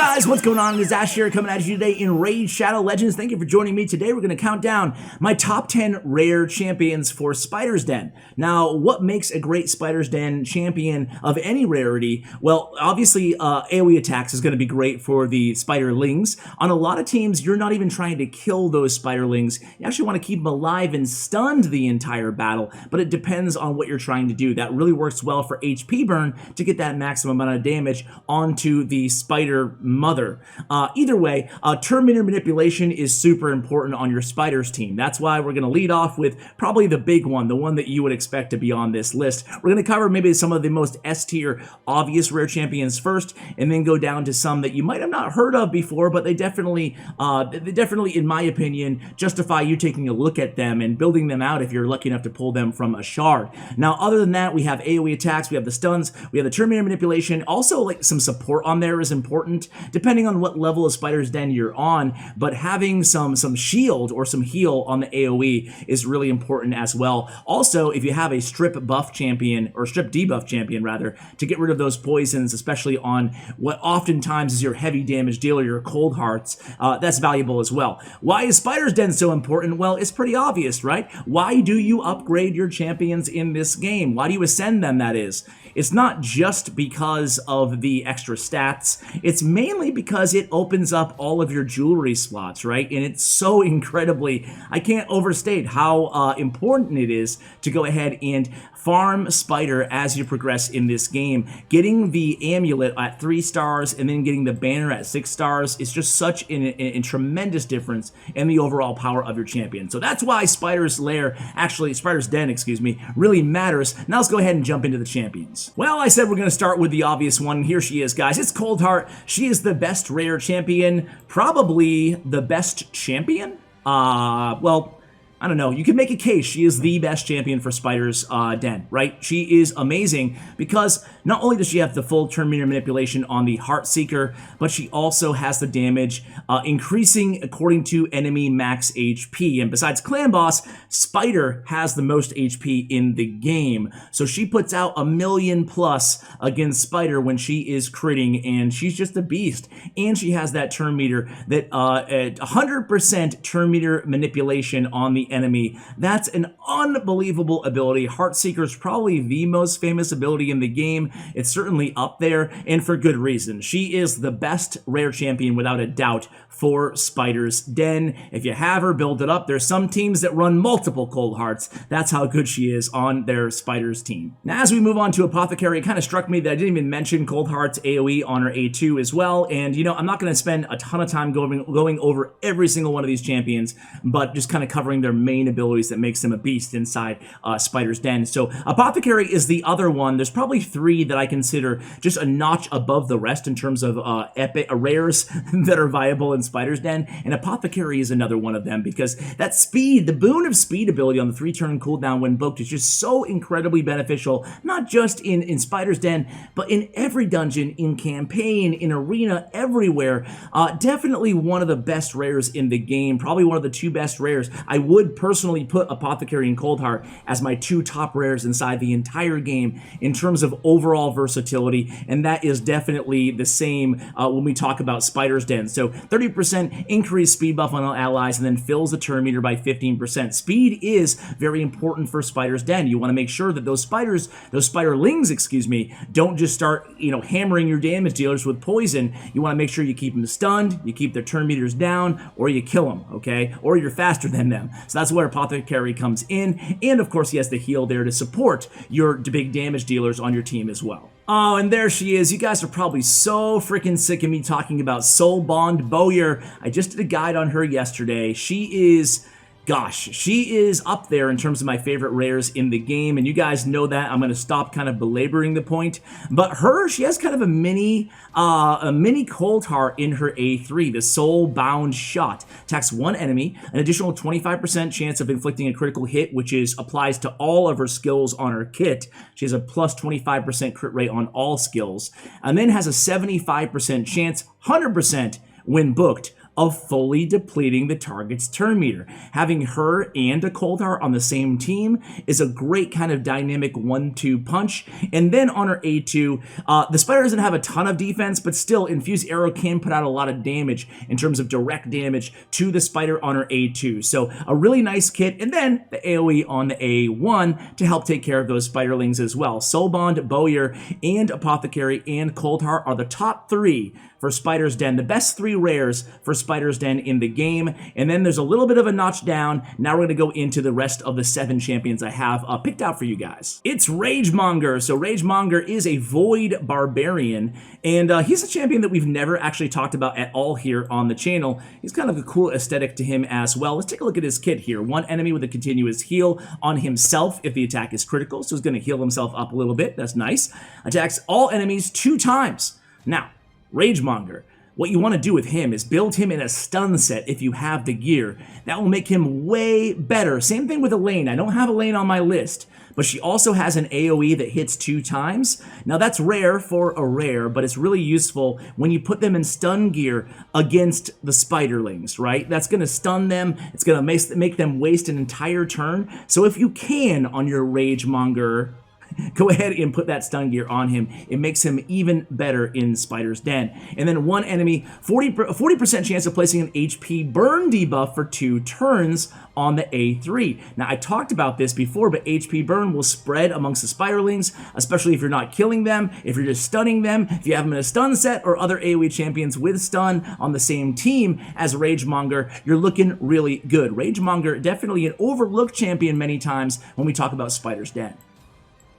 guys, what's going on? It is Ash here coming at you today in Raid Shadow Legends. Thank you for joining me today. We're going to count down my top 10 rare champions for Spider's Den. Now, what makes a great Spider's Den champion of any rarity? Well, obviously, AoE attacks is going to be great for the Spiderlings. On a lot of teams, you're not even trying to kill those Spiderlings. You actually want to keep them alive and stunned the entire battle, but it depends on what you're trying to do. That really works well for HP burn to get that maximum amount of damage onto the Spider mother. Either way, turn meter manipulation is super important on your Spiders team. That's why we're going to lead off with probably the big one, the one that you would expect to be on this list. We're going to cover maybe some of the most S-tier obvious rare champions first, and then go down to some that you might have not heard of before, but they definitely, in my opinion, justify you taking a look at them and building them out if you're lucky enough to pull them from a shard. Now, other than that, we have AoE attacks, we have the stuns, we have the turn meter manipulation. Also, like some support on there is important, depending on what level of Spider's Den you're on, but having some shield or some heal on the AoE is really important as well. Also, if you have a strip buff champion, or strip debuff champion rather, to get rid of those poisons, especially on what oftentimes is your heavy damage dealer, your Coldhearts, that's valuable as well. Why is Spider's Den so important? Well, it's pretty obvious, right? Why do you upgrade your champions in this game? Why do you ascend them, that is? It's not just because of the extra stats, it's mainly because it opens up all of your jewelry slots, right? And it's so incredibly, I can't overstate how important it is to go ahead and farm Spider as you progress in this game. Getting the amulet at 3 stars and then getting the banner at 6 stars is just such a tremendous difference in the overall power of your champion. So that's why Spider's Den, excuse me, really matters. Now let's go ahead and jump into the champions. Well, I said we're going to start with the obvious one. Here she is, guys. It's Coldheart. She is the best rare champion, probably the best champion. Well, I don't know, you can make a case she is the best champion for Spider's Den, right? She is amazing because not only does she have the full turn meter manipulation on the Heart Seeker, but she also has the damage increasing according to enemy max HP. And besides Clan Boss, Spider has the most HP in the game. So she puts out 1,000,000 plus against Spider when she is critting, and she's just a beast. And she has that turn meter, that 100% turn meter manipulation on the enemy. That's an unbelievable ability. Heartseeker is probably the most famous ability in the game. It's certainly up there, and for good reason. She is the best rare champion without a doubt for Spider's Den. If you have her, build it up. There's some teams that run multiple Coldhearts. That's how good she is on their Spider's team. Now, as we move on to Apothecary, it kind of struck me that I didn't even mention Coldheart's AoE on her A2 as well. And, you know, I'm not going to spend a ton of time going over every single one of these champions, but just kind of covering their main abilities that makes them a beast inside Spider's Den. So Apothecary is the other one. There's probably 3 that I consider just a notch above the rest in terms of epic rares that are viable in Spider's Den, and Apothecary is another one of them because that speed, the boon of speed ability on the 3-turn cooldown when booked is just so incredibly beneficial, not just in Spider's Den, but in every dungeon, in campaign, in arena, everywhere. Definitely one of the best rares in the game, probably one of the 2 best rares. I would personally put Apothecary and Coldheart as my 2 top rares inside the entire game in terms of overall versatility, and that is definitely the same when we talk about Spider's Den. So 30% increased speed buff on all allies, and then fills the turn meter by 15%. Speed is very important for Spider's Den. You want to make sure that those Spiderlings, excuse me, don't just start, you know, hammering your damage dealers with poison. You want to make sure you keep them stunned, you keep their turn meters down, or you kill them, okay? Or you're faster than them. So that's where Apothecary comes in, and of course he has the heal there to support your big damage dealers on your team as well. Oh, and there she is. You guys are probably so freaking sick of me talking about Soulbind Bowyer. I just did a guide on her yesterday. She is Gosh, she is up there in terms of my favorite rares in the game, and you guys know that. I'm going to stop kind of belaboring the point. But she has kind of a mini Coldheart in her A3, the Soulbound Shot. Attacks one enemy, an additional 25% chance of inflicting a critical hit, which applies to all of her skills on her kit. She has a plus 25% crit rate on all skills, and then has a 75% chance, 100% when booked, of fully depleting the target's turn meter. Having her and a Coldheart on the same team is a great kind of dynamic 1-2 punch. And then on her A2, the Spider doesn't have a ton of defense, but still, Infused Arrow can put out a lot of damage in terms of direct damage to the Spider on her A2. So a really nice kit. And then the AoE on the A1 to help take care of those Spiderlings as well. Soulbind Bowyer and Apothecary and Coldheart are the top 3 for Spider's Den, the best 3 rares for Spider's Den in the game. And then there's a little bit of a notch down. Now we're going to go into the rest of the 7 champions I have picked out for you guys. It's Ragemonger. So Ragemonger is a Void Barbarian, and he's a champion that we've never actually talked about at all here on the channel. He's kind of a cool aesthetic to him as well. Let's take a look at his kit here. 1 enemy with a continuous heal on himself if the attack is critical, so he's going to heal himself up a little bit. That's nice. Attacks all enemies 2 times. Now, Ragemonger, what you want to do with him is build him in a stun set if you have the gear. That will make him way better. Same thing with Elaine. I don't have Elaine on my list, but she also has an AoE that hits 2 times. Now that's rare for a rare, but it's really useful when you put them in stun gear against the Spiderlings, right? That's going to stun them. It's going to make them waste an entire turn. So if you can on your Ragemonger, go ahead and put that stun gear on him. It makes him even better in Spider's Den. And then 1 enemy, 40% chance of placing an HP burn debuff for 2 turns on the A3. Now, I talked about this before, but HP burn will spread amongst the Spiderlings, especially if you're not killing them, if you're just stunning them, if you have them in a stun set or other AoE champions with stun on the same team as Ragemonger, you're looking really good. Ragemonger, definitely an overlooked champion many times when we talk about Spider's Den.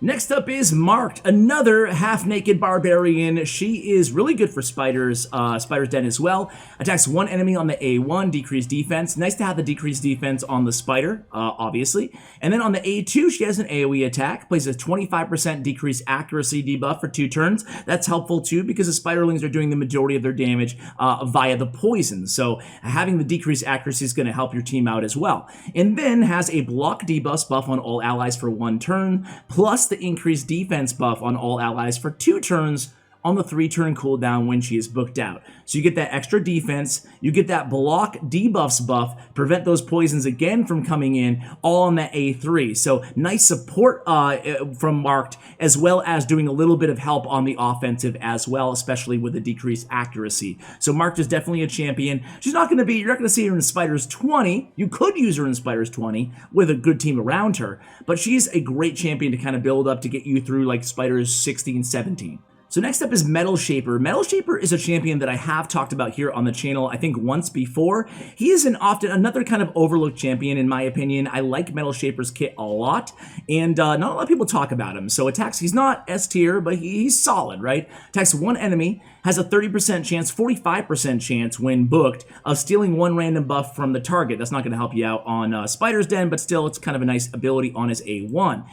Next up is Marked, another half-naked barbarian. She is really good for Spider's Den as well. Attacks 1 enemy on the A1, decreased defense. Nice to have the decreased defense on the Spider, obviously. And then on the A2, she has an AoE attack, places a 25% decreased accuracy debuff for 2 turns. That's helpful too because the Spiderlings are doing the majority of their damage via the poison. So having the decreased accuracy is going to help your team out as well. And then has a block debuff buff on all allies for 1 turn, plus the increased defense buff on all allies for 2 turns on the 3-turn cooldown when she is booked out. So you get that extra defense, you get that block debuffs buff, prevent those poisons again from coming in, all on that A3. So nice support from Marked, as well as doing a little bit of help on the offensive as well, especially with the decreased accuracy. So Marked is definitely a champion. She's not going to be, you're not going to see her in Spider's 20. You could use her in Spider's 20 with a good team around her, but she's a great champion to kind of build up to get you through like Spider's 16, 17. So next up is Metalshaper. Metalshaper is a champion that I have talked about here on the channel, I think once before. He is often another kind of overlooked champion in my opinion. I like Metalshaper's kit a lot, and not a lot of people talk about him. So attacks, he's not S tier, but he's solid, right? Attacks 1 enemy, has a 30% chance, 45% chance when booked of stealing 1 random buff from the target. That's not going to help you out on Spider's Den, but still it's kind of a nice ability on his A1.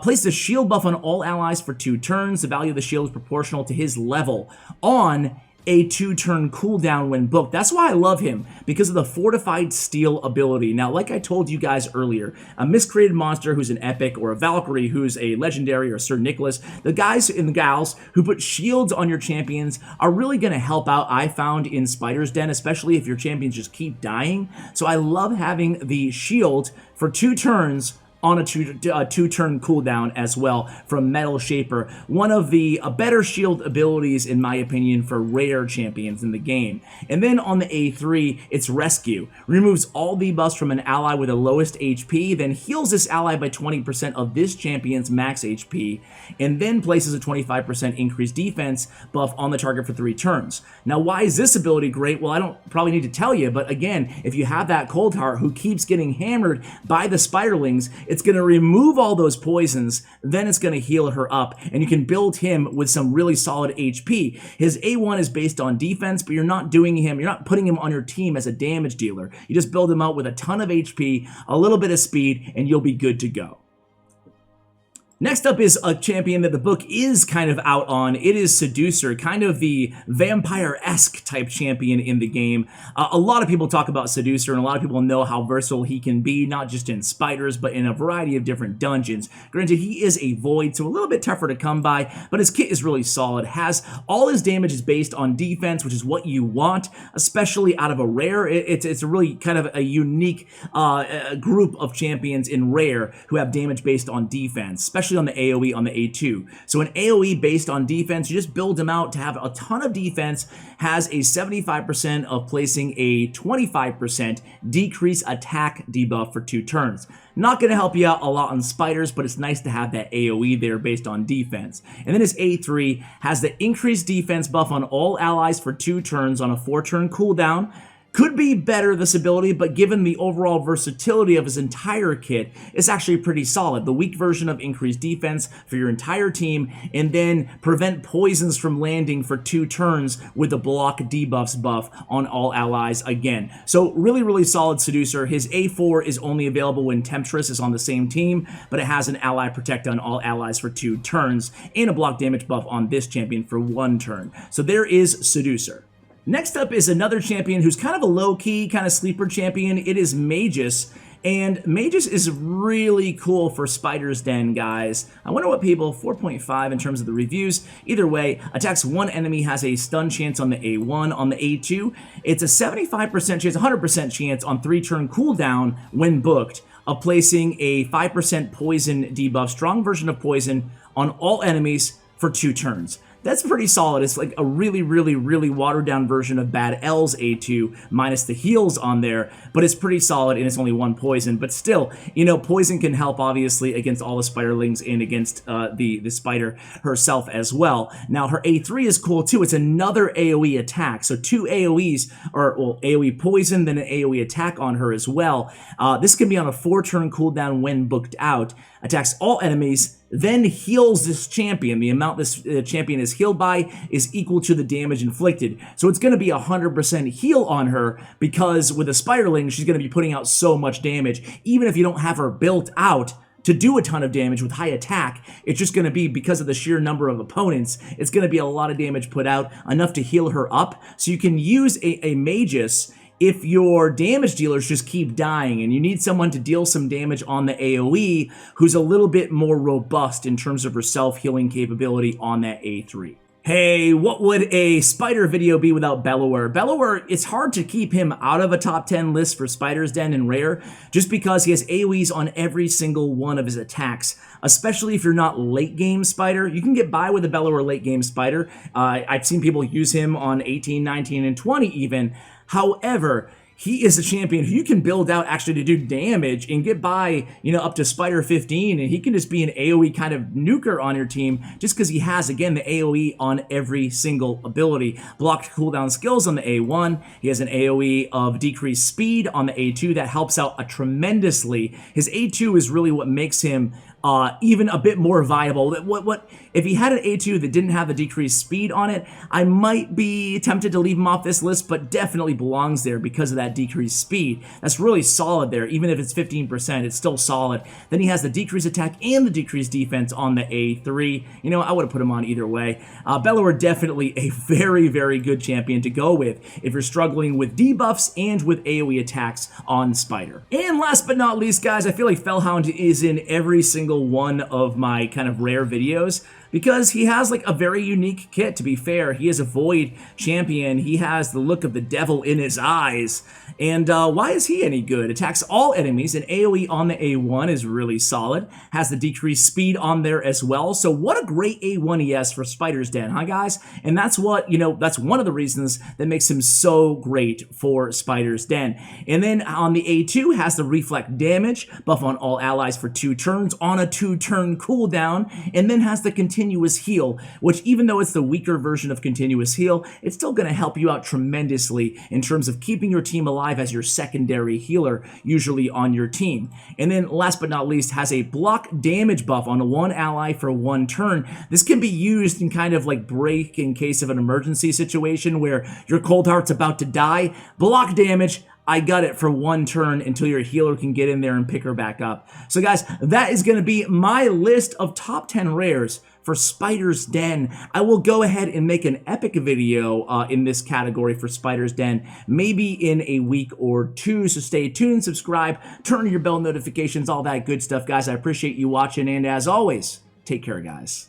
Places a shield buff on all allies for 2 turns. The value of the shield is proportional to his level on a 2-turn cooldown when booked. That's why I love him, because of the Fortified Steel ability. Now, like I told you guys earlier, a miscreated monster who's an epic, or a Valkyrie who's a legendary, or Sir Nicholas, the guys and the gals who put shields on your champions are really going to help out, I found, in Spider's Den, especially if your champions just keep dying. So I love having the shield for 2 turns on a 2-turn cooldown as well from Metalshaper. One of the better shield abilities, in my opinion, for rare champions in the game. And then on the A3, it's Rescue. Removes all debuffs from an ally with the lowest HP, then heals this ally by 20% of this champion's max HP, and then places a 25% increased defense buff on the target for 3 turns. Now, why is this ability great? Well, I don't probably need to tell you, but again, if you have that Coldheart who keeps getting hammered by the Spiderlings, it's going to remove all those poisons, then it's going to heal her up, and you can build him with some really solid HP. His A1 is based on defense, but you're not putting him on your team as a damage dealer. You just build him out with a ton of HP, a little bit of speed, and you'll be good to go. Next up is a champion that the book is kind of out on. It is Seducer, kind of the vampire-esque type champion in the game. A lot of people talk about Seducer, and a lot of people know how versatile he can be, not just in spiders, but in a variety of different dungeons. Granted, he is a void, so a little bit tougher to come by, but his kit is really solid. Has all his damage is based on defense, which is what you want, especially out of a rare. It's a really kind of a unique group of champions in rare who have damage based on defense, especially on the AoE on the A2. So an AoE based on defense, you just build him out to have a ton of defense, has a 75% of placing a 25% decrease attack debuff for 2 turns. Not going to help you out a lot on spiders, but it's nice to have that AoE there based on defense. And then his A3 has the increased defense buff on all allies for 2 turns on a 4-turn cooldown. Could be better, this ability, but given the overall versatility of his entire kit, it's actually pretty solid. The weak version of increased defense for your entire team, and then prevent poisons from landing for 2 turns with the block debuffs buff on all allies again. So really, really solid Seducer. His A4 is only available when Temptress is on the same team, but it has an ally protect on all allies for 2 turns, and a block damage buff on this champion for 1 turn. So there is Seducer. Next up is another champion who's kind of a low-key, kind of sleeper champion. It is Magus, and Magus is really cool for Spider's Den, guys. I wonder what people, 4.5 in terms of the reviews. Either way, attacks 1 enemy, has a stun chance on the A1. On the A2, it's a 75% chance, 100% chance on 3-turn cooldown when booked of placing a 5% poison debuff, strong version of poison, on all enemies for 2 turns. That's pretty solid. It's like a really, really, really watered down version of Bad L's A2 minus the heals on there, but it's pretty solid and it's only 1 poison. But still, you know, poison can help obviously against all the spiderlings and against the spider herself as well. Now her A3 is cool too. It's another AoE attack. So 2 AoEs, or well, AoE poison, then an AoE attack on her as well. This can be on a 4-turn cooldown when booked out. Attacks all enemies, then heals this champion. The amount this champion is healed by is equal to the damage inflicted. So it's going to be 100% heal on her, because with a spiderling, she's going to be putting out so much damage. Even if you don't have her built out to do a ton of damage with high attack, it's just going to be, because of the sheer number of opponents, it's going to be a lot of damage put out, enough to heal her up. So you can use a Magus if your damage dealers just keep dying and you need someone to deal some damage on the AoE who's a little bit more robust in terms of her self-healing capability on that A3. Hey, what would a spider video be without Bellower? Bellower, it's hard to keep him out of a top 10 list for Spider's Den and Rare, just because he has AoEs on every single one of his attacks, especially if you're not late game Spider. You can get by with a Bellower late game Spider. I've seen people use him on 18, 19, and 20 even. However, he is a champion who you can build out actually to do damage and get by, you know, up to Spider 15, and he can just be an AoE kind of nuker on your team just because he has, again, the AoE on every single ability. Blocked cooldown skills on the A1. He has an AoE of decreased speed on the A2 that helps out tremendously. His A2 is really what makes him even a bit more viable. What if he had an A2 that didn't have the decreased speed on it, I might be tempted to leave him off this list, but definitely belongs there because of that decreased speed. That's really solid there. Even if it's 15%, it's still solid. Then he has the decreased attack and the decreased defense on the A3. You know, I would have put him on either way. Bellower, definitely a very, very good champion to go with if you're struggling with debuffs and with AoE attacks on Spider. And last but not least, guys, I feel like Fel Hanja is in every single one of my kind of rare videos, because he has like a very unique kit. To be fair, he is a void champion. He has the look of the devil in his eyes. And why is he any good? Attacks all enemies, and AoE on the A1 is really solid. Has the decreased speed on there as well. So what a great A1 he has for Spider's Den, huh guys? And that's what, you know, that's one of the reasons that makes him so great for Spider's Den. And then on the A2 has the reflect damage, buff on all allies for 2 turns on a 2-turn cooldown, and then has the continuous heal, which even though it's the weaker version of continuous heal, it's still going to help you out tremendously in terms of keeping your team alive as your secondary healer, usually on your team. And then last but not least, has a block damage buff on 1 ally for 1 turn. This can be used in kind of like break in case of an emergency situation where your Coldheart's about to die. Block damage, I got it for one turn until your healer can get in there and pick her back up. So guys, that is going to be my list of top 10 rares for Spider's Den. I will go ahead and make an epic video in this category for Spider's Den, maybe in a week or two, so stay tuned, subscribe, turn on your bell notifications, all that good stuff, guys. I appreciate you watching, and as always, take care, guys.